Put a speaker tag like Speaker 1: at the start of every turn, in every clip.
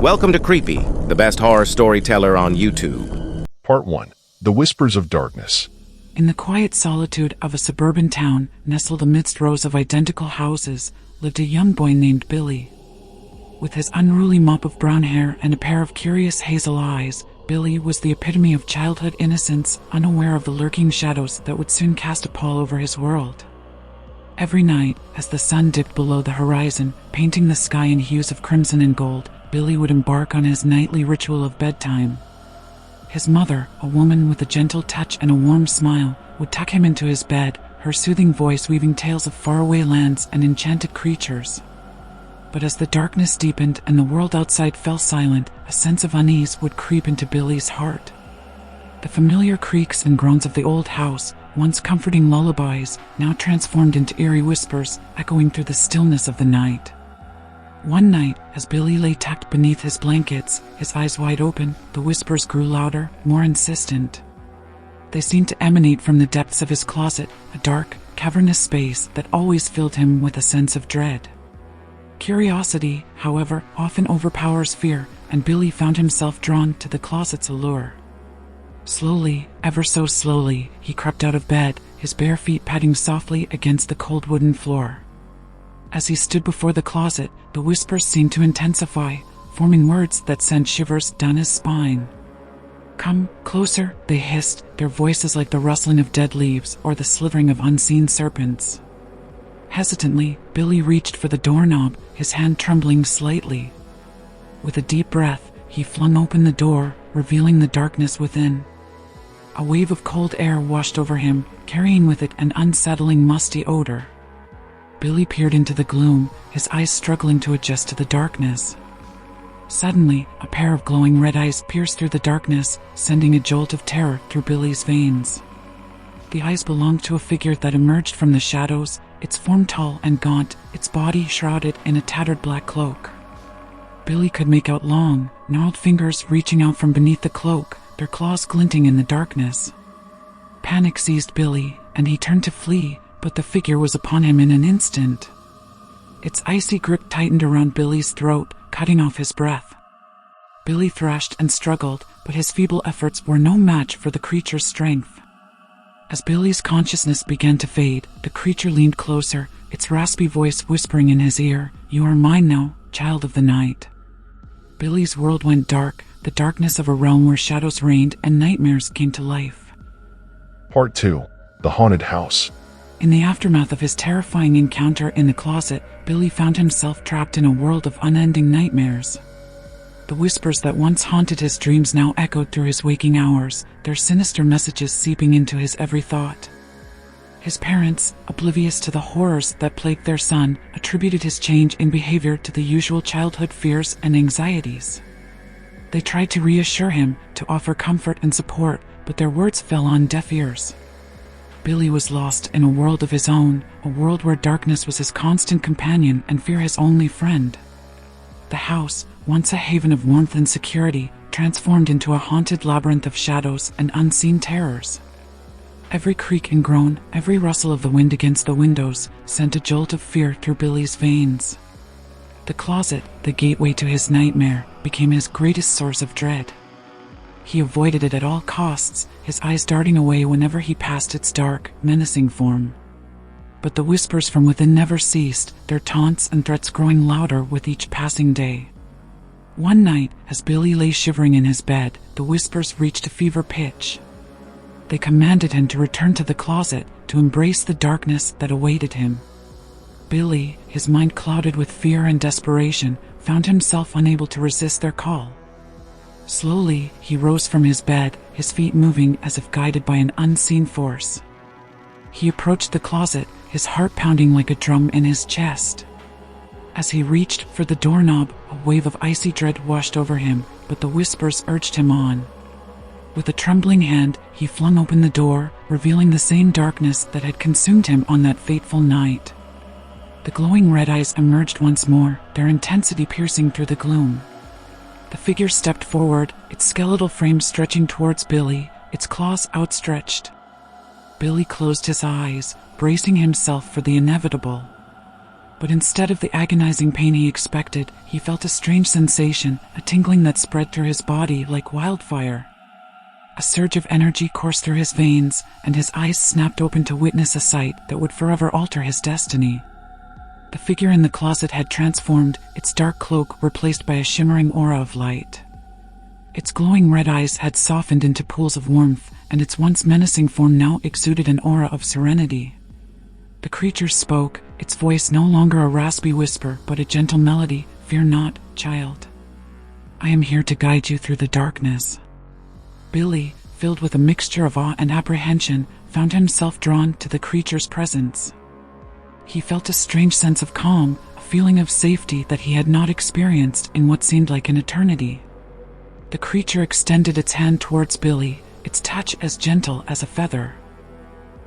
Speaker 1: Welcome to Creepy, the best horror storyteller on YouTube.
Speaker 2: Part 1. The Whispers of Darkness.
Speaker 3: In the quiet solitude of a suburban town, nestled amidst rows of identical houses, lived a young boy named Billy. With his unruly mop of brown hair and a pair of curious hazel eyes, Billy was the epitome of childhood innocence, unaware of the lurking shadows that would soon cast a pall over his world. Every night, as the sun dipped below the horizon, painting the sky in hues of crimson and gold, Billy would embark on his nightly ritual of bedtime. His mother, a woman with a gentle touch and a warm smile, would tuck him into his bed, her soothing voice weaving tales of faraway lands and enchanted creatures. But as the darkness deepened and the world outside fell silent, a sense of unease would creep into Billy's heart. The familiar creaks and groans of the old house, once comforting lullabies, now transformed into eerie whispers, echoing through the stillness of the night. One night, as Billy lay tucked beneath his blankets, his eyes wide open, the whispers grew louder, more insistent. They seemed to emanate from the depths of his closet, a dark, cavernous space that always filled him with a sense of dread. Curiosity, however, often overpowers fear, and Billy found himself drawn to the closet's allure. Slowly, ever so slowly, he crept out of bed, his bare feet padding softly against the cold wooden floor. As he stood before the closet, the whispers seemed to intensify, forming words that sent shivers down his spine. "Come closer," they hissed, their voices like the rustling of dead leaves or the slithering of unseen serpents. Hesitantly, Billy reached for the doorknob, his hand trembling slightly. With a deep breath, he flung open the door, revealing the darkness within. A wave of cold air washed over him, carrying with it an unsettling musty odor. Billy peered into the gloom, his eyes struggling to adjust to the darkness. Suddenly, a pair of glowing red eyes pierced through the darkness, sending a jolt of terror through Billy's veins. The eyes belonged to a figure that emerged from the shadows, its form tall and gaunt, its body shrouded in a tattered black cloak. Billy could make out long, gnarled fingers reaching out from beneath the cloak, their claws glinting in the darkness. Panic seized Billy, and he turned to flee, but the figure was upon him in an instant. Its icy grip tightened around Billy's throat, cutting off his breath. Billy thrashed and struggled, but his feeble efforts were no match for the creature's strength. As Billy's consciousness began to fade, the creature leaned closer, its raspy voice whispering in his ear, "You are mine now, child of the night." Billy's world went dark, the darkness of a realm where shadows reigned and nightmares came to life.
Speaker 2: Part 2. The Haunted House.
Speaker 3: In the aftermath of his terrifying encounter in the closet, Billy found himself trapped in a world of unending nightmares. The whispers that once haunted his dreams now echoed through his waking hours, their sinister messages seeping into his every thought. His parents, oblivious to the horrors that plagued their son, attributed his change in behavior to the usual childhood fears and anxieties. They tried to reassure him, to offer comfort and support, but their words fell on deaf ears. Billy was lost in a world of his own, a world where darkness was his constant companion and fear his only friend. The house, once a haven of warmth and security, transformed into a haunted labyrinth of shadows and unseen terrors. Every creak and groan, every rustle of the wind against the windows, sent a jolt of fear through Billy's veins. The closet, the gateway to his nightmare, became his greatest source of dread. He avoided it at all costs, his eyes darting away whenever he passed its dark, menacing form. But the whispers from within never ceased, their taunts and threats growing louder with each passing day. One night, as Billy lay shivering in his bed, the whispers reached a fever pitch. They commanded him to return to the closet, to embrace the darkness that awaited him. Billy, his mind clouded with fear and desperation, found himself unable to resist their call. Slowly, he rose from his bed, his feet moving as if guided by an unseen force. He approached the closet, his heart pounding like a drum in his chest. As he reached for the doorknob, a wave of icy dread washed over him, but the whispers urged him on. With a trembling hand, he flung open the door, revealing the same darkness that had consumed him on that fateful night. The glowing red eyes emerged once more, their intensity piercing through the gloom. The figure stepped forward, its skeletal frame stretching towards Billy, its claws outstretched. Billy closed his eyes, bracing himself for the inevitable. But instead of the agonizing pain he expected, he felt a strange sensation, a tingling that spread through his body like wildfire. A surge of energy coursed through his veins, and his eyes snapped open to witness a sight that would forever alter his destiny. The figure in the closet had transformed, its dark cloak replaced by a shimmering aura of light. Its glowing red eyes had softened into pools of warmth, and its once menacing form now exuded an aura of serenity. The creature spoke, its voice no longer a raspy whisper but a gentle melody. "Fear not, child. I am here to guide you through the darkness." Billy, filled with a mixture of awe and apprehension, found himself drawn to the creature's presence. He felt a strange sense of calm, a feeling of safety that he had not experienced in what seemed like an eternity. The creature extended its hand towards Billy, its touch as gentle as a feather.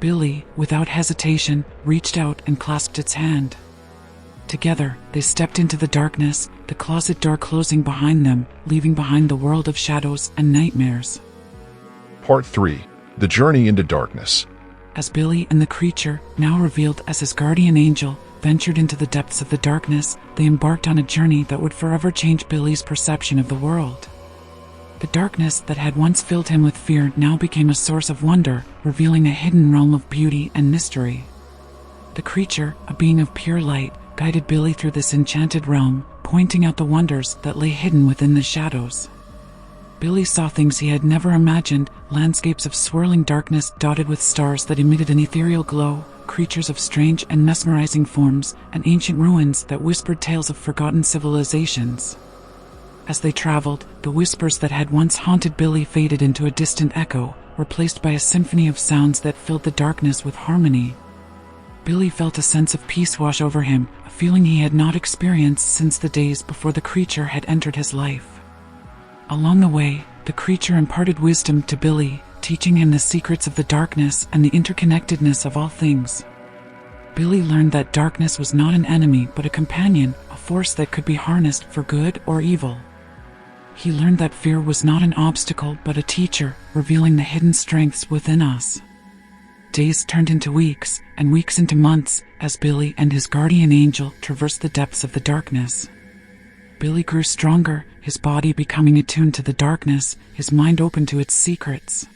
Speaker 3: Billy, without hesitation, reached out and clasped its hand. Together, they stepped into the darkness, the closet door closing behind them, leaving behind the world of shadows and nightmares.
Speaker 2: Part 3. The Journey into Darkness.
Speaker 3: As Billy and the creature, now revealed as his guardian angel, ventured into the depths of the darkness, they embarked on a journey that would forever change Billy's perception of the world. The darkness that had once filled him with fear now became a source of wonder, revealing a hidden realm of beauty and mystery. The creature, a being of pure light, guided Billy through this enchanted realm, pointing out the wonders that lay hidden within the shadows. Billy saw things he had never imagined, landscapes of swirling darkness dotted with stars that emitted an ethereal glow, creatures of strange and mesmerizing forms, and ancient ruins that whispered tales of forgotten civilizations. As they traveled, the whispers that had once haunted Billy faded into a distant echo, replaced by a symphony of sounds that filled the darkness with harmony. Billy felt a sense of peace wash over him, a feeling he had not experienced since the days before the creature had entered his life. Along the way, the creature imparted wisdom to Billy, teaching him the secrets of the darkness and the interconnectedness of all things. Billy learned that darkness was not an enemy but a companion, a force that could be harnessed for good or evil. He learned that fear was not an obstacle but a teacher, revealing the hidden strengths within us. Days turned into weeks, and weeks into months, as Billy and his guardian angel traversed the depths of the darkness. Billy grew stronger, his body becoming attuned to the darkness, his mind open to its secrets.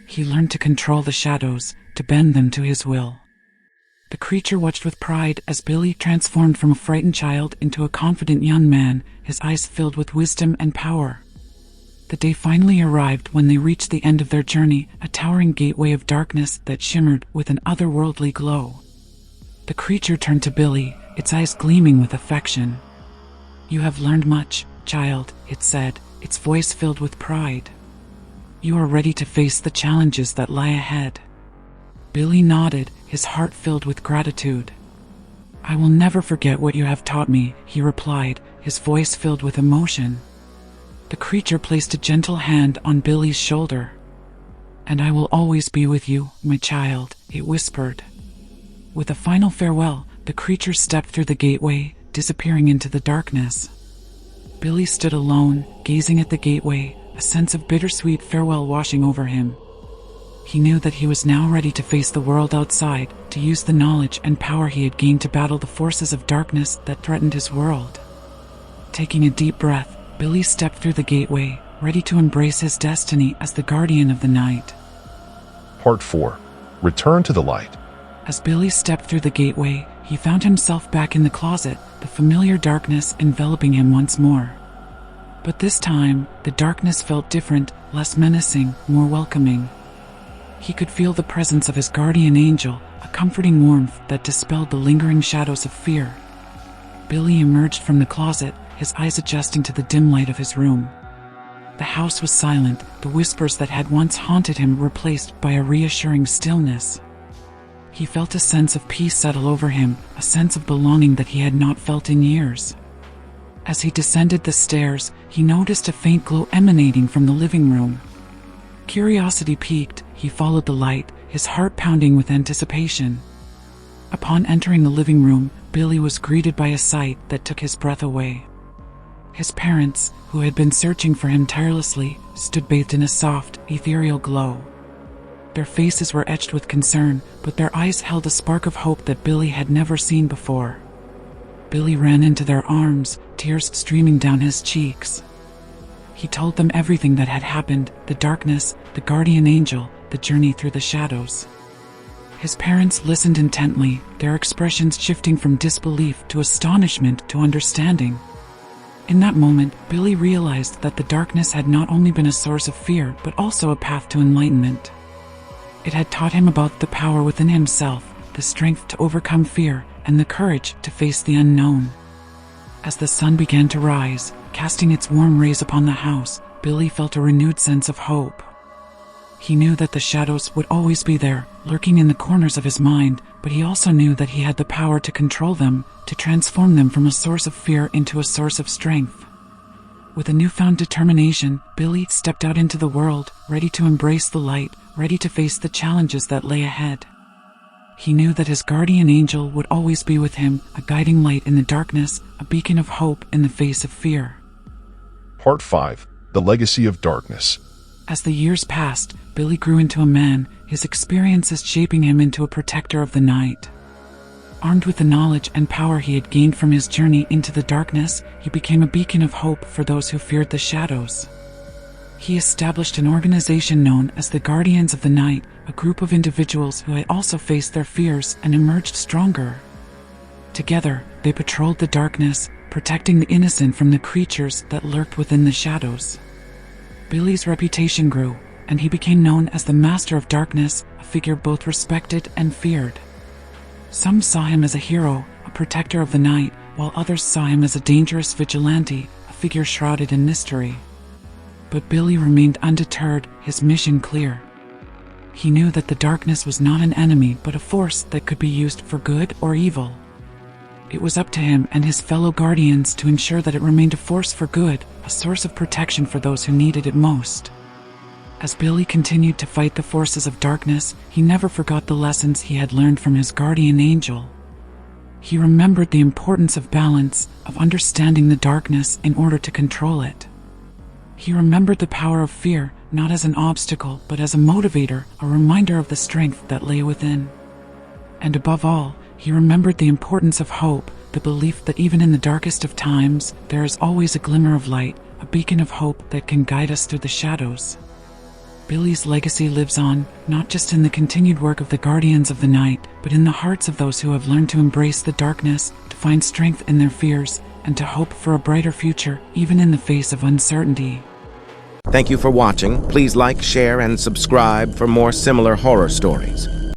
Speaker 3: He learned to control the shadows, to bend them to his will. The creature watched with pride as Billy transformed from a frightened child into a confident young man, his eyes filled with wisdom and power. The day finally arrived when they reached the end of their journey, a towering gateway of darkness that shimmered with an otherworldly glow. The creature turned to Billy, its eyes gleaming with affection. "You have learned much, child," it said, its voice filled with pride. "You are ready to face the challenges that lie ahead." Billy nodded, his heart filled with gratitude. "I will never forget what you have taught me," he replied, his voice filled with emotion. The creature placed a gentle hand on Billy's shoulder. "And I will always be with you, my child," it whispered. With a final farewell, the creature stepped through the gateway, disappearing into the darkness. Billy stood alone, gazing at the gateway, a sense of bittersweet farewell washing over him. He knew that he was now ready to face the world outside, to use the knowledge and power he had gained to battle the forces of darkness that threatened his world. Taking a deep breath, Billy stepped through the gateway, ready to embrace his destiny as the guardian of the night.
Speaker 2: Part 4. Return to the Light.
Speaker 3: As Billy stepped through the gateway, he found himself back in the closet, the familiar darkness enveloping him once more. But this time, the darkness felt different, less menacing, more welcoming. He could feel the presence of his guardian angel, a comforting warmth that dispelled the lingering shadows of fear. Billy emerged from the closet, his eyes adjusting to the dim light of his room. The house was silent, the whispers that had once haunted him replaced by a reassuring stillness. He felt a sense of peace settle over him, a sense of belonging that he had not felt in years. As he descended the stairs, he noticed a faint glow emanating from the living room. Curiosity piqued, he followed the light, his heart pounding with anticipation. Upon entering the living room, Billy was greeted by a sight that took his breath away. His parents, who had been searching for him tirelessly, stood bathed in a soft, ethereal glow. Their faces were etched with concern, but their eyes held a spark of hope that Billy had never seen before. Billy ran into their arms, tears streaming down his cheeks. He told them everything that had happened, the darkness, the guardian angel, the journey through the shadows. His parents listened intently, their expressions shifting from disbelief to astonishment to understanding. In that moment, Billy realized that the darkness had not only been a source of fear, but also a path to enlightenment. It had taught him about the power within himself, the strength to overcome fear, and the courage to face the unknown. As the sun began to rise, casting its warm rays upon the house, Billy felt a renewed sense of hope. He knew that the shadows would always be there, lurking in the corners of his mind, but he also knew that he had the power to control them, to transform them from a source of fear into a source of strength. With a newfound determination, Billy stepped out into the world, ready to embrace the light, ready to face the challenges that lay ahead. He knew that his guardian angel would always be with him, a guiding light in the darkness, a beacon of hope in the face of fear.
Speaker 2: Part 5. The Legacy of Darkness.
Speaker 3: As the years passed, Billy grew into a man, his experiences shaping him into a protector of the night. Armed with the knowledge and power he had gained from his journey into the darkness, he became a beacon of hope for those who feared the shadows. He established an organization known as the Guardians of the Night, a group of individuals who had also faced their fears and emerged stronger. Together, they patrolled the darkness, protecting the innocent from the creatures that lurked within the shadows. Billy's reputation grew, and he became known as the Master of Darkness, a figure both respected and feared. Some saw him as a hero, a protector of the night, while others saw him as a dangerous vigilante, a figure shrouded in mystery. But Billy remained undeterred, his mission clear. He knew that the darkness was not an enemy, but a force that could be used for good or evil. It was up to him and his fellow guardians to ensure that it remained a force for good, a source of protection for those who needed it most. As Billy continued to fight the forces of darkness, he never forgot the lessons he had learned from his guardian angel. He remembered the importance of balance, of understanding the darkness in order to control it. He remembered the power of fear, not as an obstacle, but as a motivator, a reminder of the strength that lay within. And above all, he remembered the importance of hope, the belief that even in the darkest of times, there is always a glimmer of light, a beacon of hope that can guide us through the shadows. Billy's legacy lives on, not just in the continued work of the Guardians of the Night, but in the hearts of those who have learned to embrace the darkness, to find strength in their fears, and to hope for a brighter future, even in the face of uncertainty.
Speaker 1: Thank you for watching. Please like, share, and subscribe for more similar horror stories.